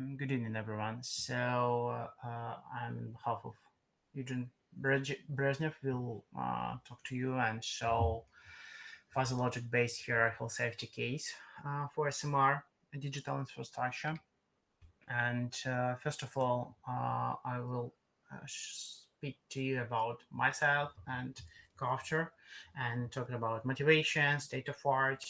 Good evening, everyone. I'm on behalf of Eugene Brezhnev will talk to you and show fuzzy logic-based hierarchical safety case for SMR digital infrastructure. And first of all, I will speak to you about myself and culture and talking about motivation, state of art,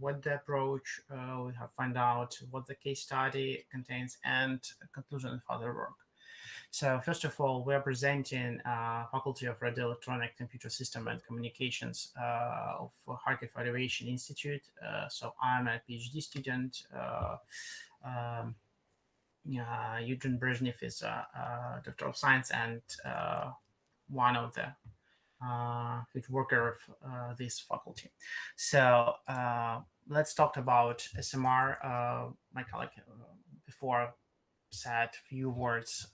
what the approach we have found out, what the case study contains, and conclusion of further work. So first of all, we are presenting Faculty of Radio Electronic Computer System and Communications of Kharkiv Aviation Institute. So I'm a PhD student. Eugene Brezhnev is a Doctor of Science and one of the good worker of this faculty. So let's talk about SMR. My colleague before said a few words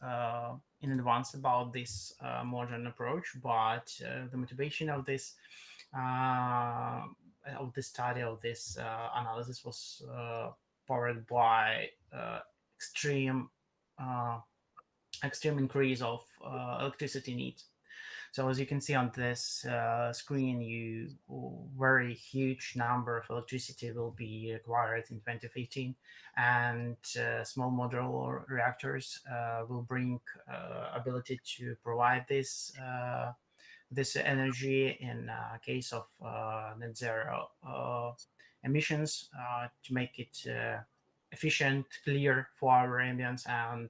in advance about this modern approach, but the motivation of this study of this analysis was powered by extreme increase of electricity needs. So as you can see on this screen, very huge number of electricity will be required in 2015, and small modular reactors will bring ability to provide this energy in case of net zero emissions to make it efficient, clear for our ambience, and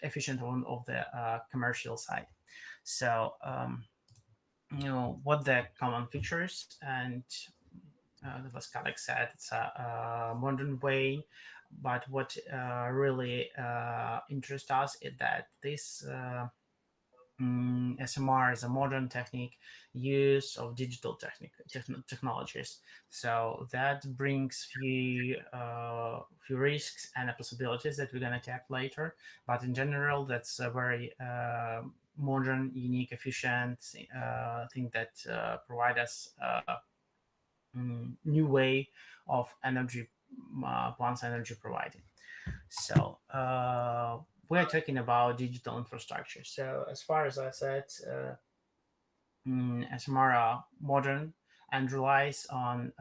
efficient one of the commercial side. So what the common features, and as colleague said, it's a modern way, but what really interests us is that this SMR is a modern technique use of digital technologies. So that brings few risks and possibilities that we're going to tackle later. But in general, that's a very modern, unique, efficient thing that provide us new way of energy plants energy providing. So we're talking about digital infrastructure. So as far as I said, SMR are modern and relies on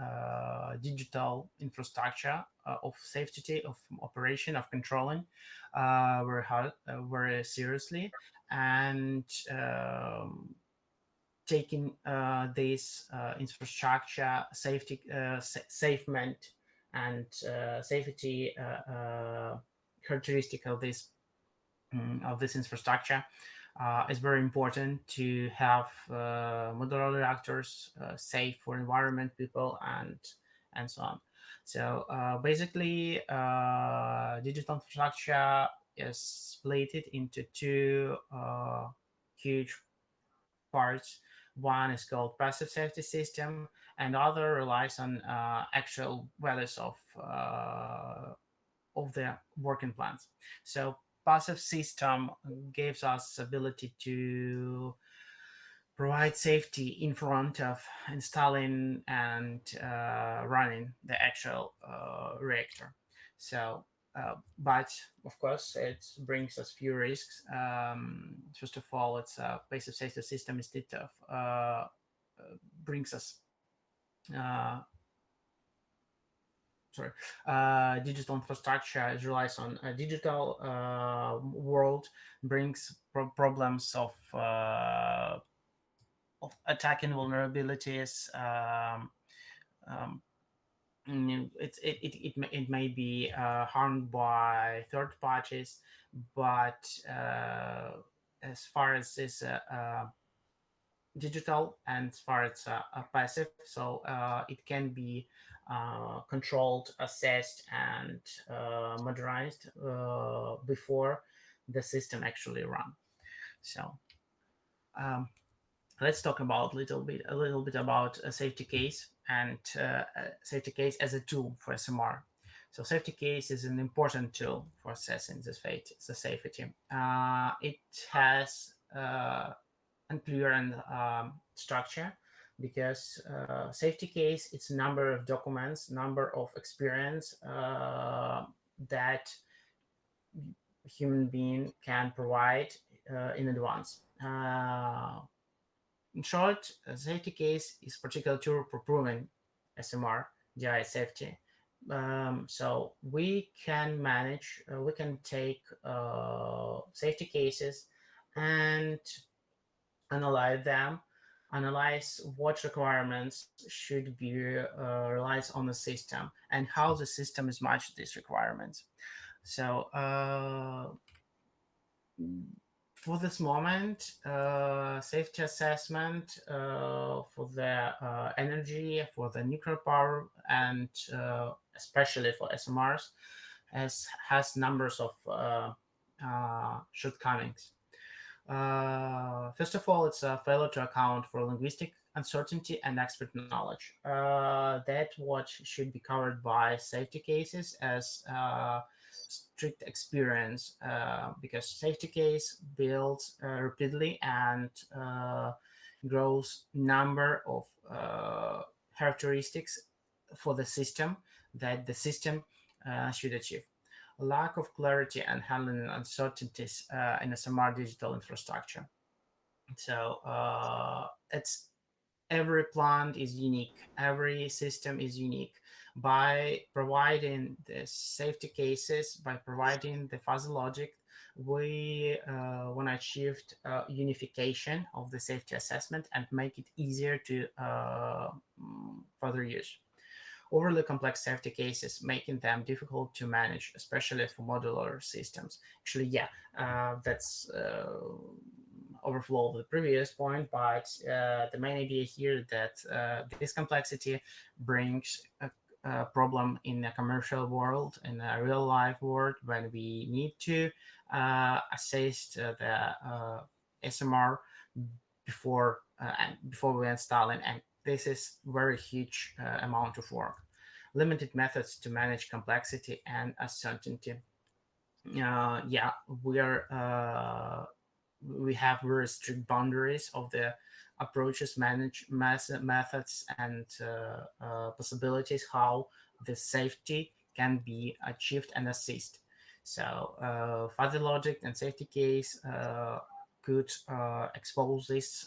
digital infrastructure of safety, of operation, of controlling very seriously, and taking this infrastructure safety, safement, and safety characteristic of this infrastructure is very important to have modular reactors safe for environment, people, and so on. So basically, digital infrastructure is split into two huge parts. One is called passive safety system, and other relies on actual values of the working plans. So passive system gives us ability to provide safety in front of installing and running the actual reactor. So, but of course, it brings us few risks. First of all, it's a passive safety system instead of brings us digital infrastructure relies on a digital world, brings problems of attacking vulnerabilities. It may be harmed by third parties, but as far as this digital and as far as passive, so it can be controlled, assessed, and modernized before the system actually run. So let's talk about a little bit about a safety case and safety case as a tool for SMR. So safety case is an important tool for assessing the safety. It has unclear and structure, because safety case, it's a number of documents, number of experience that human being can provide in advance. In short, a safety case is particular tool for proving SMR DI safety. So we can manage, we can take safety cases and analyze them, analyze what requirements should be relied on the system and how the system is matched these requirements. So for this moment, safety assessment for the energy, for the nuclear power, and especially for SMRs, has numbers of shortcomings. First of all, it's a failure to account for linguistic uncertainty and expert knowledge. That what should be covered by safety cases as strict experience, because safety case builds repeatedly and grows number of characteristics for the system that the system should achieve. Lack of clarity and handling uncertainties in SMR digital infrastructure. So it's every plant is unique, every system is unique. By providing the safety cases, by providing the fuzzy logic, we want to achieve unification of the safety assessment and make it easier to further use. Overly complex safety cases, making them difficult to manage, especially for modular systems. Actually, yeah, that's overflow of the previous point, but the main idea here that this complexity brings a problem in a commercial world, in a real life world, when we need to assess the SMR before we install it, and this is very huge amount of work. Limited methods to manage complexity and uncertainty. Yeah, we have very strict boundaries of the approaches, methods, and possibilities how the safety can be achieved and assist. So fuzzy logic and safety case could expose this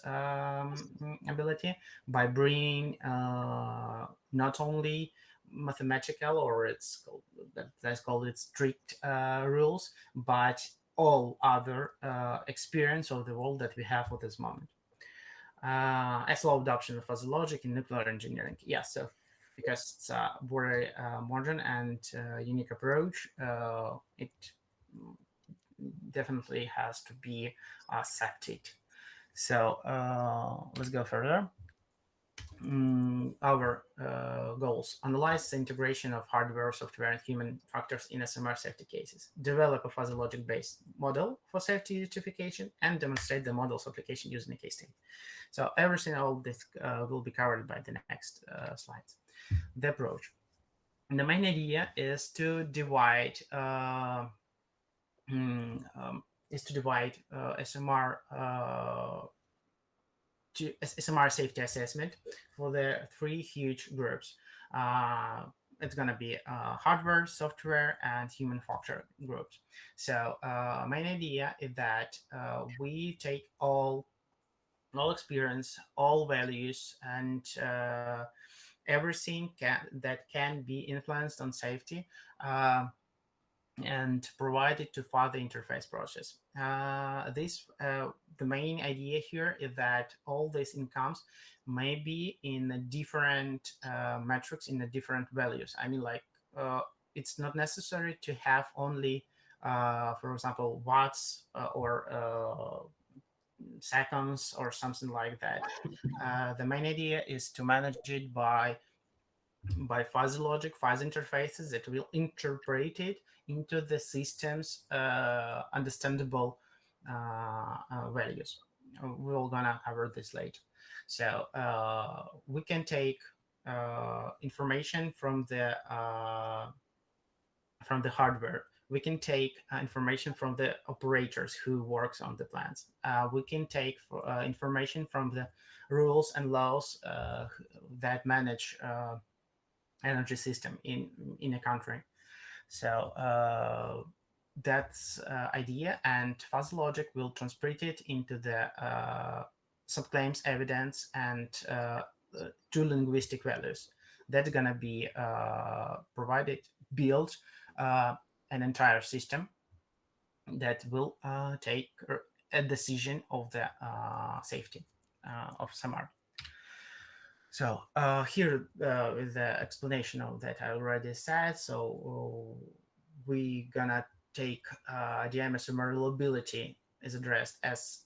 ability by bringing not only mathematical, or let's call it strict rules, but all other experience of the world that we have at this moment. A slow adoption of fuzzy logic in nuclear engineering. Yeah, so because it's a very modern and unique approach, it definitely has to be accepted. So let's go further. Our goals: analyze the integration of hardware, software, and human factors in SMR safety cases, develop a fuzzy logic-based model for safety justification, and demonstrate the model's application using a case study. So everything, all this will be covered by the next slides. The approach. And the main idea is to divide SMR to SMR safety assessment for the three huge groups. It's going to be hardware, software, and human factor groups. So main idea is that we take all experience, all values, and everything that can be influenced on safety, and provide it to further interface process. The main idea here is that all these incomes may be in different metrics, in the different values. I mean, like it's not necessary to have only, for example, watts or seconds or something like that. The main idea is to manage it by fuzzy logic, fuzzy interfaces that will interpret it into the system's understandable values. We're gonna cover this later. So we can take information from the hardware. We can take information from the operators who works on the plants. We can take information from the rules and laws that manage energy system in a country. So that's idea, and fuzzy logic will transport it into the subclaims evidence and two linguistic values. That's gonna be provided, build an entire system that will take a decision of the safety of SMR. So here is the explanation of that I already said. So we gonna take DMSMR reliability is addressed as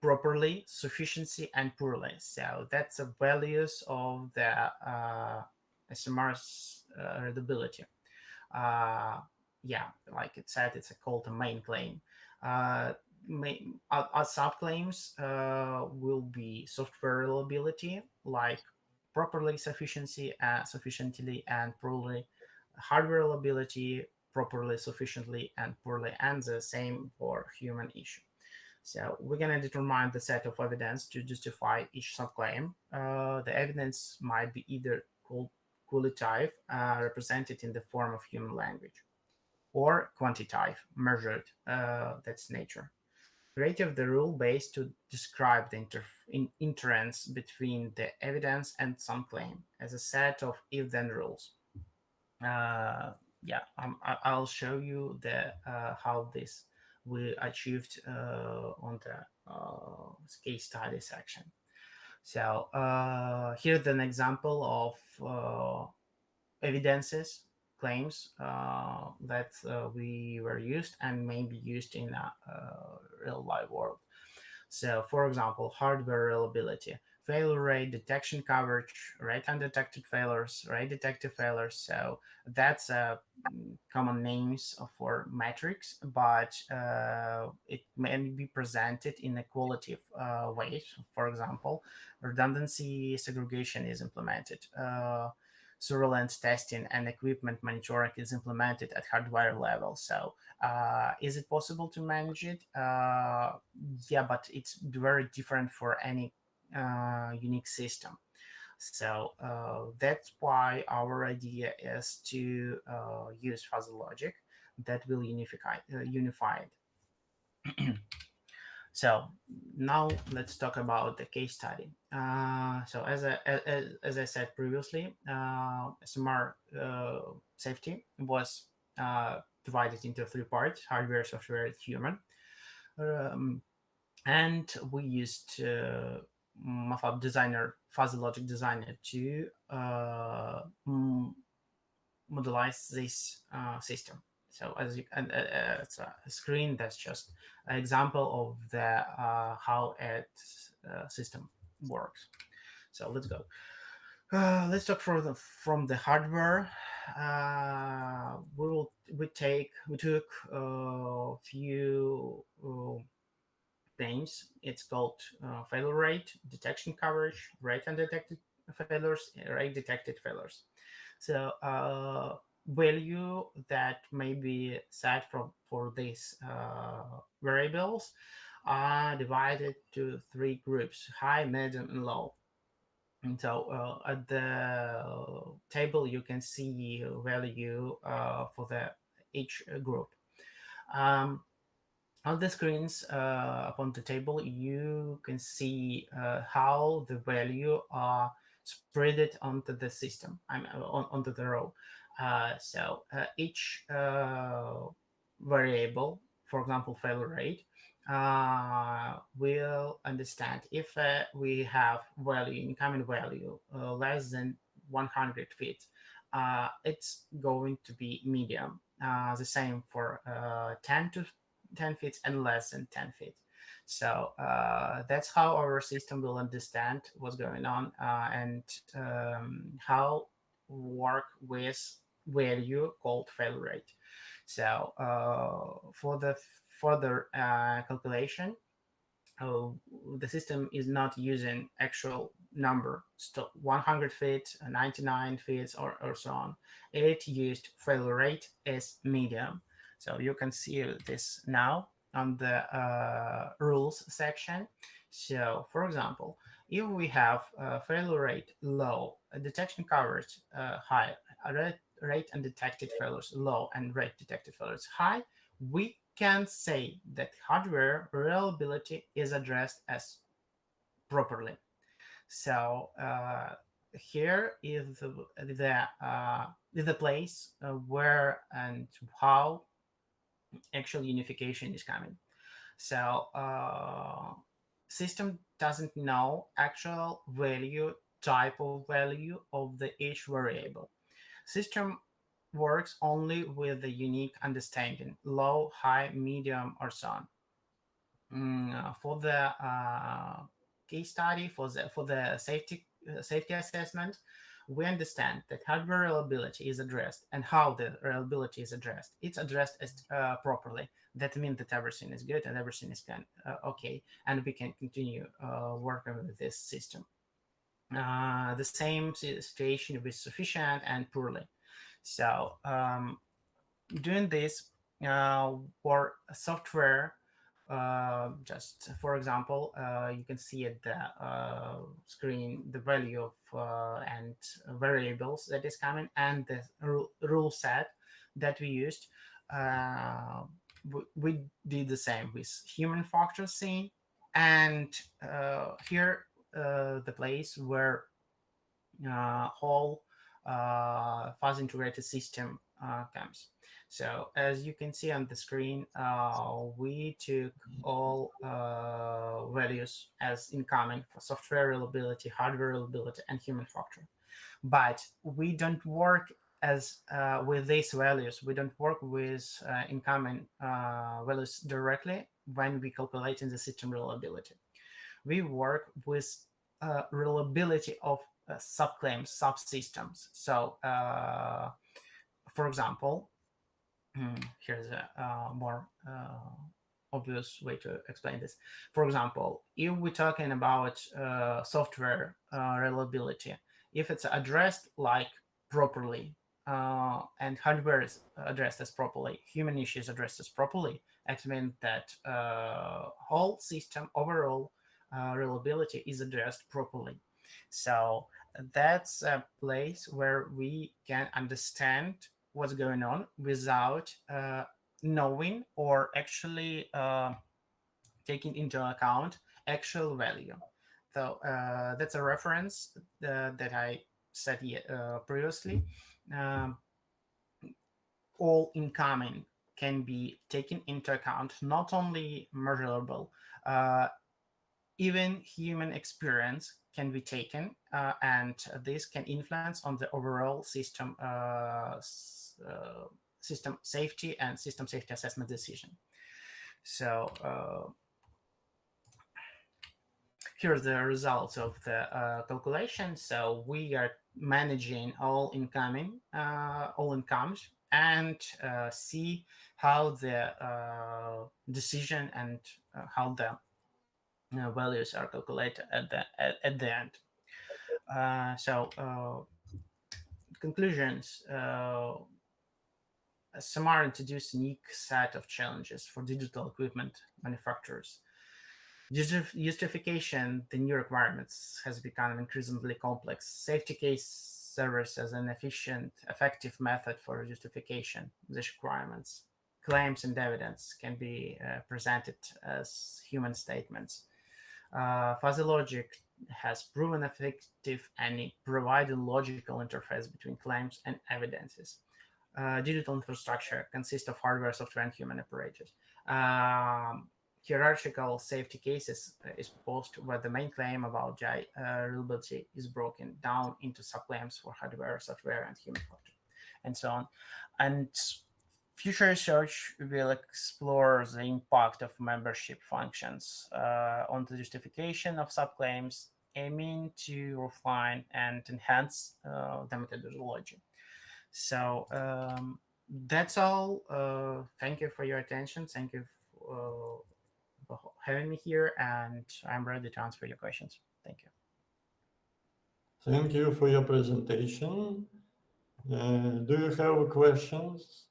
properly, sufficiency, and poorly. So that's the values of the SMR's reliability. Yeah, like it said, it's called a main claim. Our subclaims will be software reliability, like properly, sufficiently, and poorly, hardware reliability, properly, sufficiently, and poorly, and the same for human issue. So we're going to determine the set of evidence to justify each subclaim. The evidence might be either qualitative, represented in the form of human language, or quantitative, measured, that's nature. Creative the rule base to describe the inference between the evidence and some claim as a set of if-then rules. Yeah, I'll show you the how this we achieved on the case study section. So here's an example of evidences, claims that we were used and may be used in a real life world. So, for example, hardware reliability, failure rate, detection coverage, rate undetected failures, rate detected failures. So that's common names for metrics, but it may be presented in a qualitative way. For example, redundancy segregation is implemented. Surveillance testing and equipment monitoring is implemented at hardware level. So is it possible to manage it? Yeah, but it's very different for any unique system. So that's why our idea is to use fuzzy logic that will unify it. So now let's talk about the case study. So as I said previously, SMR safety was divided into three parts: hardware, software, and human. And we used MATLAB Designer, Fuzzy Logic Designer to modelize this system. So as you can, it's a screen that's just an example of the how a system works. So let's go. Let's talk from the hardware. We took a few things. It's called failure rate, detection coverage, rate undetected failures, rate detected failures. So value that may be set for these variables are divided to three groups: high, medium, and low. And so at the table you can see value for each group. On the screens upon the table, you can see how the value are spread it onto the system, onto the row. So each variable, for example, failure rate, will understand if we have value, incoming value, less than 100 feet, it's going to be medium. The same for 10 feet and less than 10 feet. So that's how our system will understand what's going on and how work with value called failure rate. So for the further calculation, the system is not using actual number, 100 feet, 99 feet, or so on. It used failure rate as medium. So you can see this now on the rules section. So for example, if we have failure rate low, detection coverage high, rate undetected failures low, and rate detected failures high, we can say that hardware reliability is addressed as properly. So here is the place where and how actual unification is coming. So system doesn't know actual value, type of value of the each variable. System works only with the unique understanding, low, high, medium, or so on. For the case study, for the safety assessment, we understand that hardware reliability is addressed, and how the reliability is addressed. It's addressed as properly. That means that everything is good and everything is okay, and we can continue working with this system. The same situation with sufficient and poorly. So doing this for software, just for example, you can see at the screen the value of and variables that is coming, and the rule set that we used. We did the same with human factor scene, and here the place where whole fuzz integrated system comes. So as you can see on the screen, we took all values as incoming for software reliability, hardware reliability, and human factor. But we don't work as with these values. We don't work with incoming values directly when we calculating the system reliability. We work with reliability of subclaims, subsystems. So, for example, here's a more obvious way to explain this. For example, if we're talking about software reliability, if it's addressed like properly, and hardware is addressed as properly, human issues addressed as properly, it means that whole system overall reliability is addressed properly. So that's a place where we can understand what's going on without knowing or actually taking into account actual value. So that's a reference that I said previously. Um, all incoming can be taken into account, not only measurable, uh, even human experience can be taken, and this can influence on the overall system safety and system safety assessment decision. So here's the results of the calculation. So we are managing all incomes, and see how the decision and how the values are calculated at the end. So conclusions. SMR introduced a unique set of challenges for digital equipment manufacturers. Justification the new requirements has become increasingly complex. Safety case serves as an effective method for justification of these requirements. Claims and evidence can be presented as human statements. Fuzzy logic has proven effective and it provides a logical interface between claims and evidences. Digital infrastructure consists of hardware, software, and human operators. Hierarchical safety cases is proposed where the main claim about reliability is broken down into subclaims for hardware, software, and human factor, and so on. And future research will explore the impact of membership functions on the justification of subclaims, aiming to refine and enhance the methodology. So that's all. Thank you for your attention. Thank you for having me here, and I'm ready to answer your questions. Thank you. Thank you for your presentation. Do you have questions?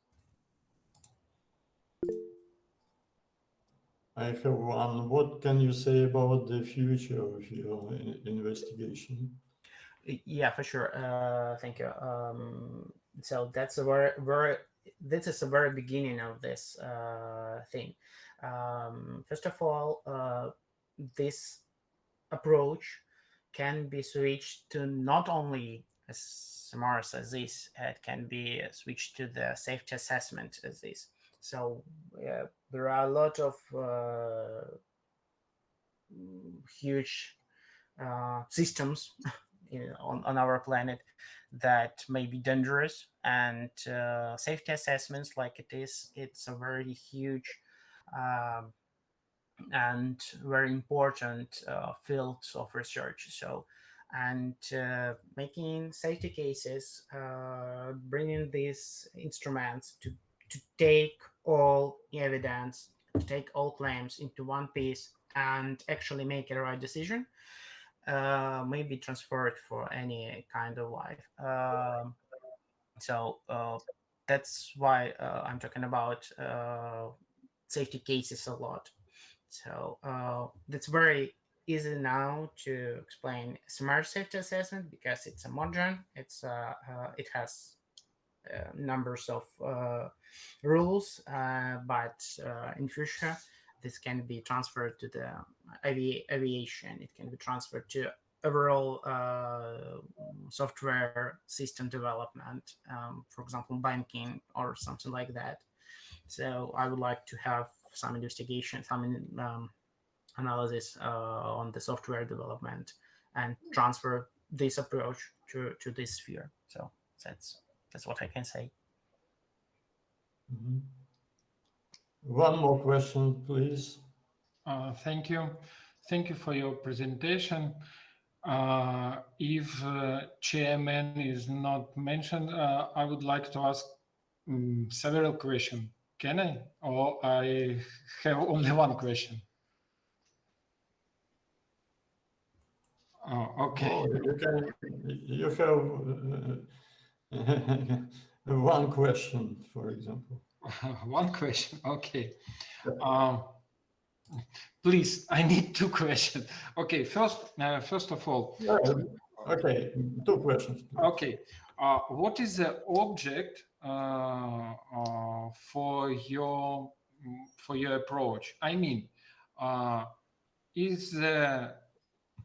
I have one. What can you say about the future of your investigation? Yeah, for sure. Thank you. So that's a very this is the very beginning of this thing. First of all, this approach can be switched to not only SMRs as this, it can be switched to the safety assessment as this. So there are a lot of huge systems on our planet that may be dangerous, and safety assessments like it's a very huge um, and very important field of research. So, and making safety cases, bringing these instruments to take all evidence, to take all claims into one piece and actually make a right decision, may be transferred for any kind of life. So that's why I'm talking about safety cases a lot. So that's very easy now to explain smart safety assessment because it's a modern. It has numbers of rules, but in future this can be transferred to the aviation. It can be transferred to overall software system development, for example, banking or something like that. So I would like to have some investigation, some analysis on the software development and transfer this approach to this sphere. So that's what I can say. Mhm. One more question, please. Thank you. Thank you for your presentation. If chairman is not mentioned, I would like to ask several questions. Can I? Or I have only one question? Oh, okay. Oh, you have one question, for example. One question. Okay. Please, I need two questions. Okay, first of all. Okay, two questions, please. Okay, what is the object for your approach? I mean, is the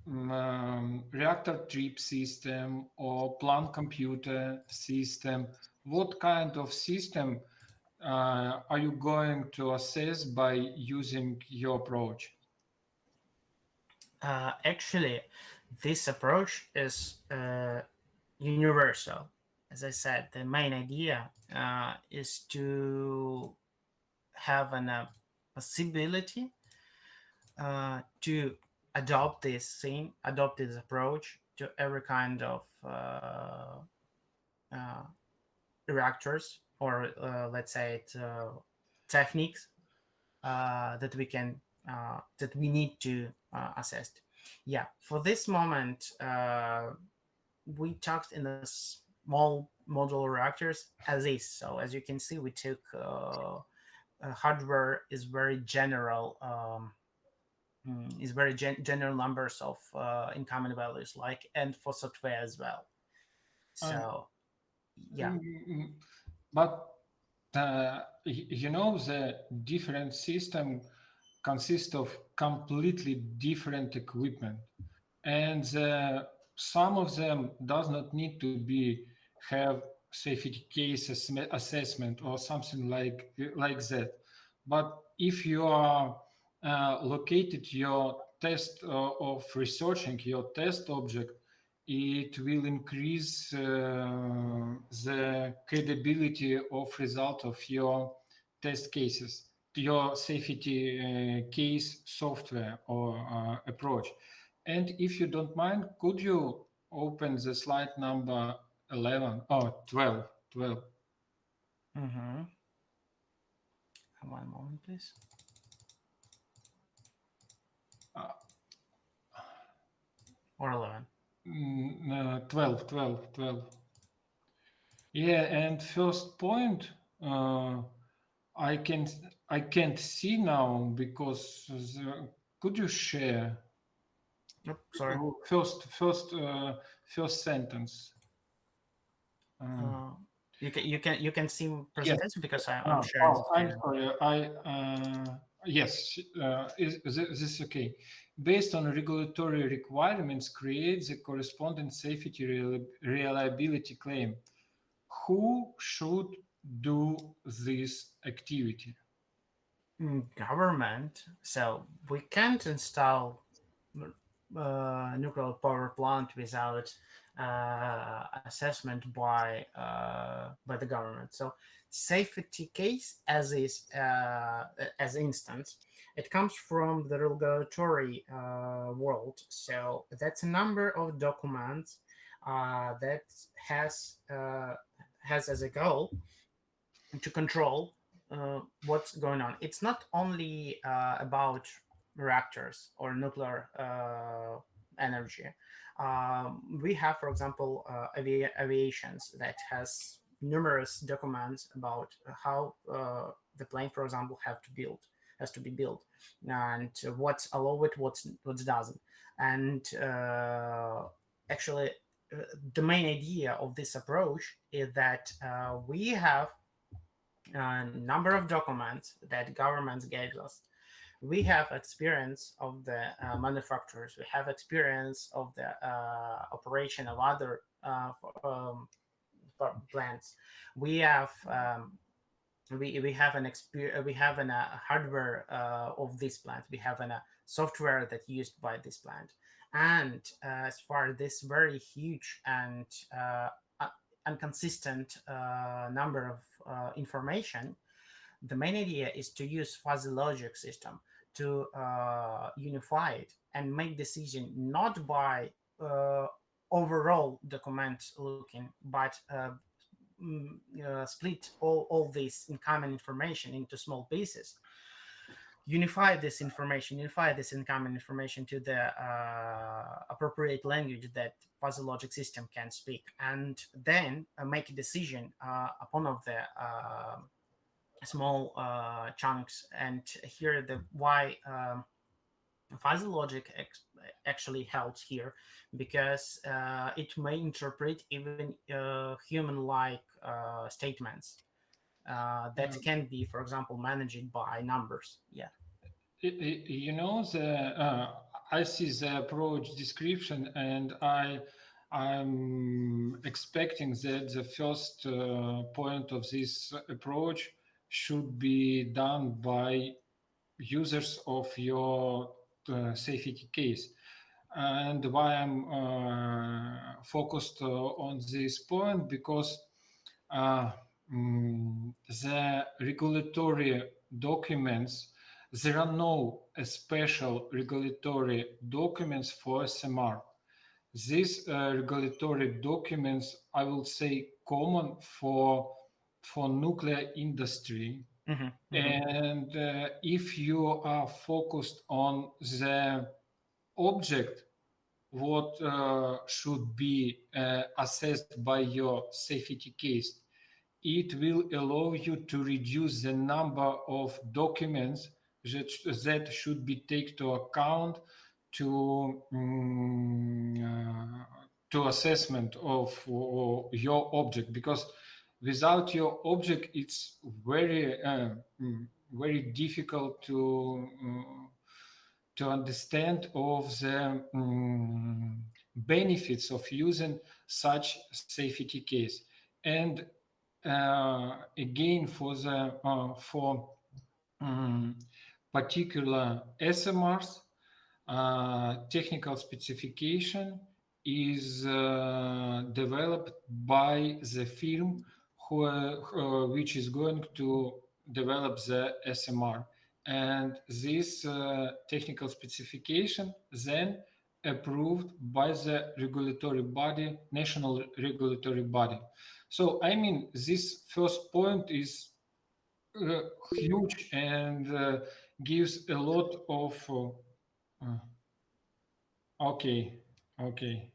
reactor trip system or plant computer system? What kind of system are you going to assess by using your approach? Actually, this approach is universal. As I said, the main idea is to have an possibility to adopt this approach to every kind of uh, reactors, or let's say it, techniques that we need to assess. Yeah, for this moment, we talked in the small modular reactors as is. So as you can see, we took hardware is very general. Is very general numbers of incoming values, like, and for software as well. So yeah. But the different system consists of completely different equipment, and some of them does not need to be have safety case assessment or something like that. But if you are located your test of researching your test object, it will increase the credibility of result of your test cases, your safety case software or approach. And if you don't mind, could you open the slide number 11 or 12? 12. Mm-hmm. One moment, please. Or 11. 12, 12, 12. Yeah, and first point, I can I can't see now because could you share Sorry. first sentence? Uh, Uh, you can see yes. presentation because I'm sharing the I'm screen. sorry. Yes. Is this okay? Based on regulatory requirements, create the corresponding safety reliability claim. Who should do this activity? Government. So we can't install nuclear power plant without assessment by the government. So safety case as instance, it comes from the regulatory world. So that's a number of documents that has uh, has as a goal to control what's going on. It's not only about reactors or nuclear energy. We have, for example, aviations that has numerous documents about how the plane, for example, has to be built, and what's allowed, what's doesn't, and actually. The main idea of this approach is that we have a number of documents that governments gave us. We have experience of the manufacturers. We have experience of the operation of other plants. We have we have an experience. We have an hardware of this plant. We have an software that used by this plant. And as far as this very huge and inconsistent number of information, the main idea is to use fuzzy logic system to unify it and make decision not by overall document looking, but split all this incoming information into small pieces, unify this incoming information to the appropriate language that fuzzy logic system can speak, and then make a decision upon of the small chunks. And here the why fuzzy logic actually helps here, because it may interpret even human-like statements that can be, for example, managed by numbers. Yeah. You know, I see the approach description, and I'm expecting that the first point of this approach should be done by users of your safety case. And why I'm focused on this point, because uh, the regulatory documents, there are no special regulatory documents for SMR. These regulatory documents, I will say, common for nuclear industry. And if you are focused on the object, what should be assessed by your safety case, it will allow you to reduce the number of documents that should be taken to account to to assessment of your object, because without your object it's very difficult to understand of the benefits of using such safety case. And again, for particular SMRs, technical specification is developed by the firm which is going to develop the SMR. And this technical specification then approved by the regulatory body, national regulatory body. So, I mean, this first point is huge and gives a lot of. Okay, okay.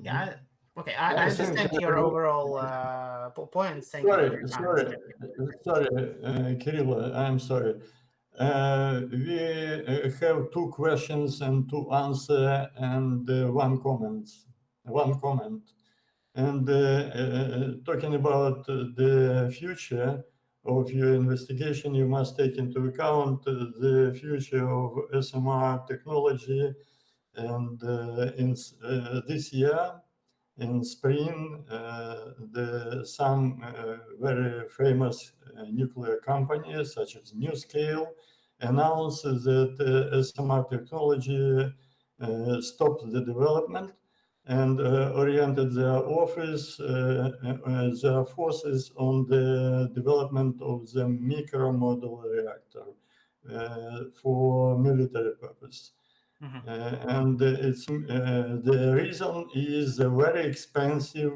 Yeah, Okay, I understand your overall points. Thank you for your comments. Sorry, Kirill, I'm sorry. We have two questions and two answer and one comment. And talking about the future of your investigation, you must take into account the future of SMR technology. And in this year, in spring, some very famous nuclear companies, such as NuScale, announced that SMR technology stopped the development and oriented their their forces on the development of the micro modular reactor for military purpose. And it's the reason is a very expensive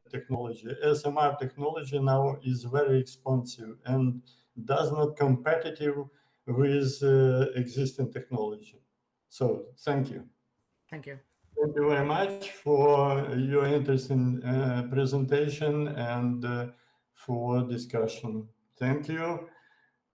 technology. SMR technology now is very expensive and does not competitive with existing technology. So thank you. Thank you. Thank you very much for your interesting presentation and for discussion. Thank you.